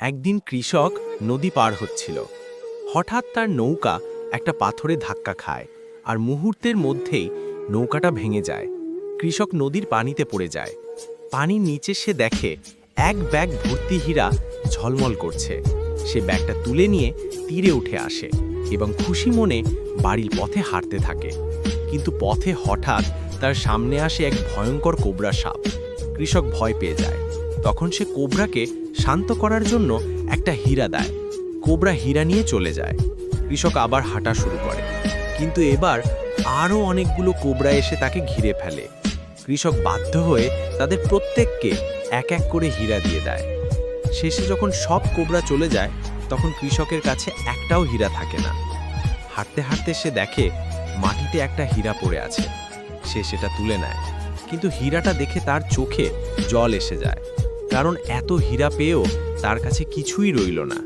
একদিন কৃষক নদী পার হচ্ছিল। হঠাৎ তার নৌকা একটা পাথরে ধাক্কা খায়, আর মুহূর্তের মধ্যেই নৌকাটা ভেঙে যায়। কৃষক নদীর পানিতে পড়ে যায়। পানির নিচে সে দেখে এক ব্যাগ ভর্তি হীরা ঝলমল করছে। সে ব্যাগটা তুলে নিয়ে তীরে উঠে আসে এবং খুশি মনে বাড়ির পথে হাঁটতে থাকে। কিন্তু পথে হঠাৎ তার সামনে আসে এক ভয়ঙ্কর কোবরা সাপ। কৃষক ভয় পেয়ে যায়। তখন সে কোবরাকে শান্ত করার জন্য একটা হীরা দেয়। কোবরা হীরা নিয়ে চলে যায়। কৃষক আবার হাঁটা শুরু করে, কিন্তু এবার আরও অনেকগুলো কোবরা এসে তাকে ঘিরে ফেলে। কৃষক বাধ্য হয়ে তাদের প্রত্যেককে এক এক করে হীরা দিয়ে দেয়। শেষে যখন সব কোবরা চলে যায়, তখন কৃষকের কাছে একটাও হীরা থাকে না। হাঁটতে হাঁটতে সে দেখে মাটিতে একটা হীরা পড়ে আছে। সে সেটা তুলে নেয়, কিন্তু হীরাটা দেখে তার চোখে জল এসে যায়, কারণ এত হীরা পেয়েও তার কাছে কিছুই রইল না।